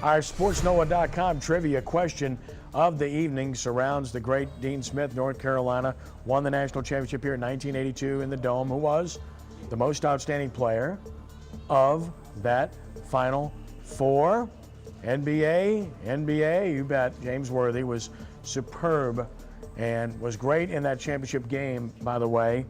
Our sportsNOLA.com trivia question of the evening surrounds the great Dean Smith, North Carolina, won the national championship here in 1982 in the Dome, who was the most outstanding player of that Final Four. NBA, you bet. James Worthy was superb and was great in that championship game, by the way.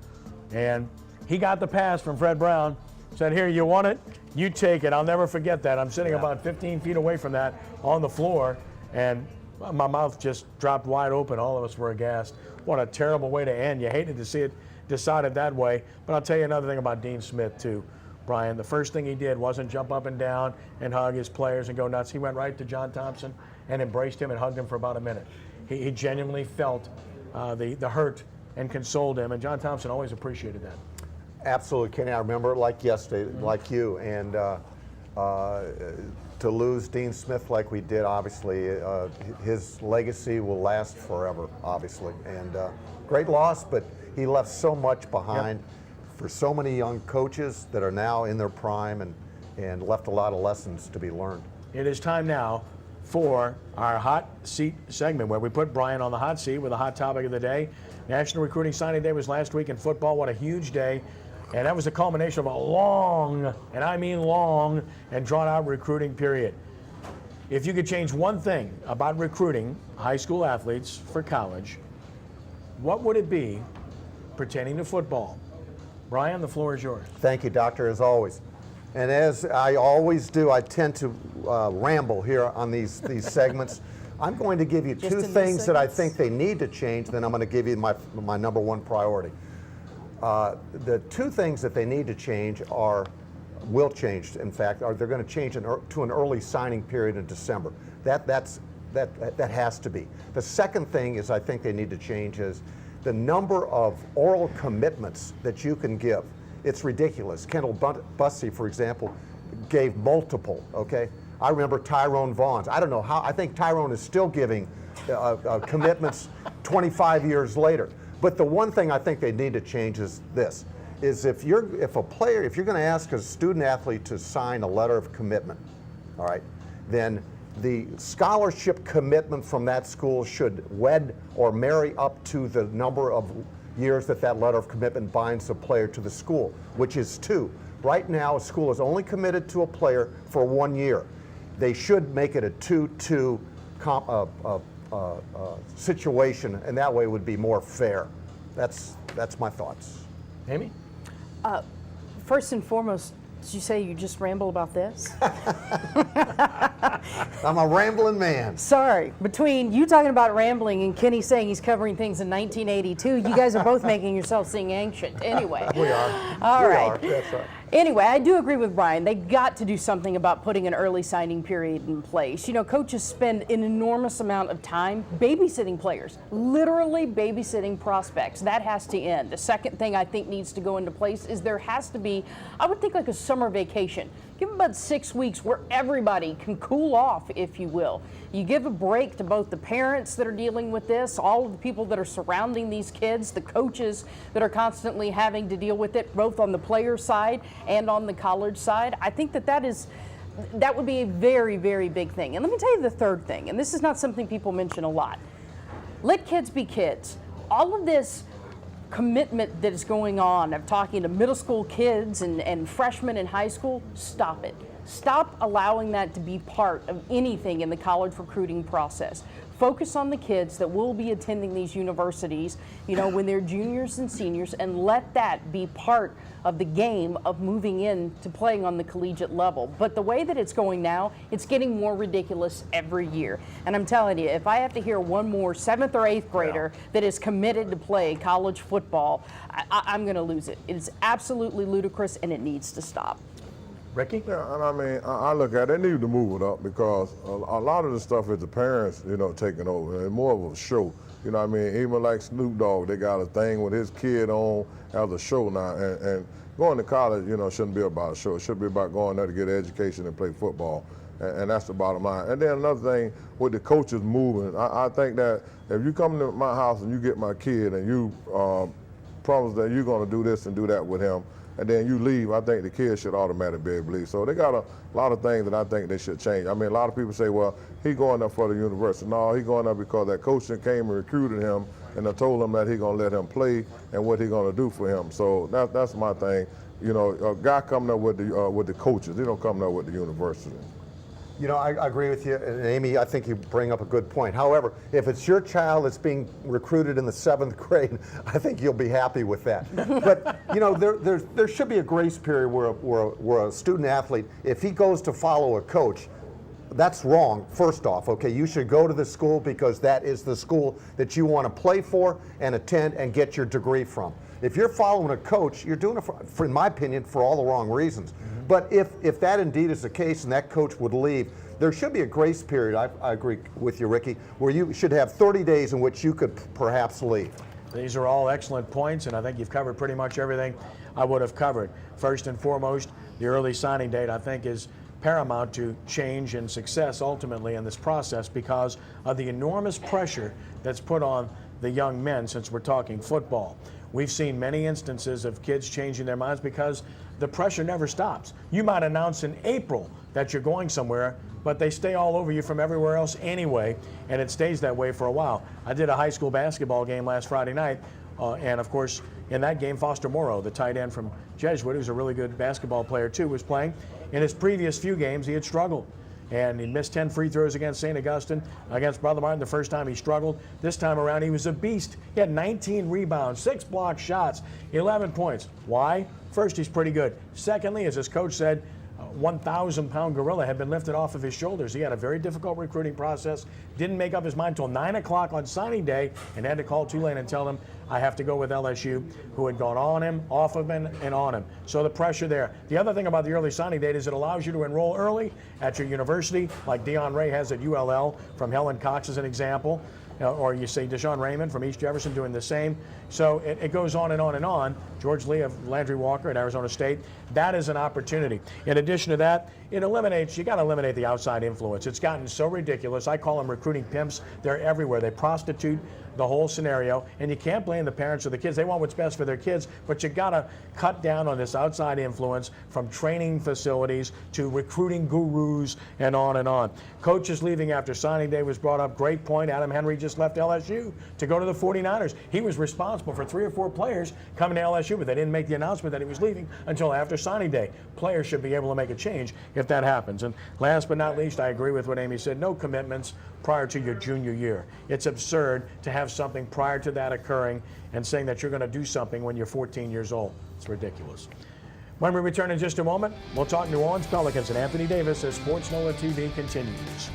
And he got the pass from Fred Brown, said, here, you want it? You take it. I'll never forget that. I'm sitting about 15 feet away from that on the floor, and my mouth just dropped wide open. All of us were aghast. What a terrible way to end. You hated to see it decided that way. But I'll tell you another thing about Dean Smith, too, Brian. The first thing he did wasn't jump up and down and hug his players and go nuts. He went right to John Thompson and embraced him and hugged him for about a minute. He genuinely felt the hurt and consoled him, and John Thompson always appreciated that. Absolutely, Kenny. I remember it like yesterday, like you. And to lose Dean Smith like we did, obviously, his legacy will last forever, obviously. And great loss, but he left so much behind for so many young coaches that are now in their prime and left a lot of lessons to be learned. It is time now for our hot seat segment, where we put Brian on the hot seat with a hot topic of the day. National Recruiting Signing Day was last week in football. What a huge day. And that was the culmination of a long, and I mean long, and drawn-out recruiting period. If you could change one thing about recruiting high school athletes for college, what would it be pertaining to football? Brian, the floor is yours. Thank you, Doctor, as always. And as I always do, I tend to ramble here on these segments. I'm going to give you two things that I think they need to change, then I'm going to give you my number one priority. The two things that they need to change will change, in fact, they're going to change to an early signing period in December. That has to be. The second thing is I think they need to change is the number of oral commitments that you can give. It's ridiculous. Kendall Bussey, for example, gave multiple, okay? I remember Tyrone Vaughn's. I don't know how, I think Tyrone is still giving commitments 25 years later. But the one thing I think they need to change is this, is if you're going to ask a student athlete to sign a letter of commitment, all right, then the scholarship commitment from that school should wed or marry up to the number of years that letter of commitment binds the player to the school, which is 2. Right now, a school is only committed to a player for 1 year. They should make it a 2-2 situation, and that way it would be more fair. That's my thoughts. Amy? First and foremost, did you say you just ramble about this? I'm a rambling man. Sorry. Between you talking about rambling and Kenny saying he's covering things in 1982, you guys are both making yourselves seem ancient. Anyway. We are. All right. We are. That's right. Anyway, I do agree with Brian. They got to do something about putting an early signing period in place. You know, coaches spend an enormous amount of time babysitting players, literally babysitting prospects. That has to end. The second thing I think needs to go into place is there has to be, I would think, like a summer vacation. Give them about 6 weeks where everybody can cool off, if you will. You give a break to both the parents that are dealing with this, all of the people that are surrounding these kids, the coaches that are constantly having to deal with it, both on the player side and on the college side. I think that would be a very, very big thing. And let me tell you the third thing, and this is not something people mention a lot. Let kids be kids. All of this commitment that is going on of talking to middle school kids and freshmen in high school, stop it. Stop allowing that to be part of anything in the college recruiting process. Focus on the kids that will be attending these universities, you know, when they're juniors and seniors, and let that be part of the game of moving in to playing on the collegiate level. But the way that it's going now, it's getting more ridiculous every year. And I'm telling you, if I have to hear one more 7th or 8th grader that is committed to play college football, I'm going to lose it. It's absolutely ludicrous, and it needs to stop. Ricky? Yeah, and I mean, I look at it, they need to move it up because a lot of the stuff is the parents, you know, taking over. It's more of a show. You know what I mean? Even like Snoop Dogg, they got a thing with his kid on as a show now. And going to college, you know, shouldn't be about a show. It should be about going there to get an education and play football. And that's the bottom line. And then another thing with the coaches moving, I think that if you come to my house and you get my kid and you promise that you're going to do this and do that with him, and then you leave, I think the kids should automatically be able to leave. So they got a lot of things that I think they should change. I mean, a lot of people say, well, he going up for the university. No, he going up because that coach that came and recruited him and I told him that he going to let him play and what he going to do for him. So that's my thing. You know, a guy coming up with the coaches, they don't come up with the university. You know, I agree with you, and Amy, I think you bring up a good point. However, if it's your child that's being recruited in the 7th grade, I think you'll be happy with that. But, you know, there should be a grace period where a student athlete, if he goes to follow a coach, that's wrong, first off, okay? You should go to the school because that is the school that you want to play for and attend and get your degree from. If you're following a coach, you're doing it, in my opinion, for all the wrong reasons. But if that indeed is the case and that coach would leave, there should be a grace period, I agree with you, Ricky, where you should have 30 days in which you could perhaps leave. These are all excellent points, and I think you've covered pretty much everything I would have covered. First and foremost, the early signing date, I think, is paramount to change and success ultimately in this process because of the enormous pressure that's put on the young men since we're talking football. We've seen many instances of kids changing their minds because the pressure never stops. You might announce in April that you're going somewhere, but they stay all over you from everywhere else anyway, and it stays that way for a while. I did a high school basketball game last Friday night, and of course, in that game, Foster Morrow, the tight end from Jesuit, who's a really good basketball player too, was playing. In his previous few games, he had struggled. And he missed 10 free throws against St. Augustine. Against Brother Martin, the first time he struggled. This time around, he was a beast. He had 19 rebounds, 6 block shots, 11 points. Why? First, he's pretty good. Secondly, as his coach said, 1,000-pound gorilla had been lifted off of his shoulders. He had a very difficult recruiting process, didn't make up his mind until 9 o'clock on signing day, and had to call Tulane and tell them, I have to go with LSU, who had gone on him, off of him, and on him. So the pressure there. The other thing about the early signing date is it allows you to enroll early at your university, like Deion Ray has at ULL, from Helen Cox as an example. Or you say Deshaun Raymond from East Jefferson doing the same. So it goes on and on and on. George Lee of Landry Walker at Arizona State. That is an opportunity. In addition to that, you got to eliminate the outside influence. It's gotten so ridiculous. I call them recruiting pimps. They're everywhere. They prostitute the whole scenario, and you can't blame the parents or the kids. They want what's best for their kids, but you got to cut down on this outside influence from training facilities to recruiting gurus and on and on. Coaches leaving after signing day was brought up. Great point. Adam Henry just left LSU to go to the 49ers. He was responsible for 3 or 4 players coming to LSU, but they didn't make the announcement that he was leaving until after signing day. Players should be able to make a change if that happens. And last but not least, I agree with what Amy said. No commitments prior to your junior year. It's absurd to have something prior to that occurring and saying that you're going to do something when you're 14 years old. It's ridiculous. When we return in just a moment, we'll talk New Orleans Pelicans and Anthony Davis as Sports NOLA TV continues.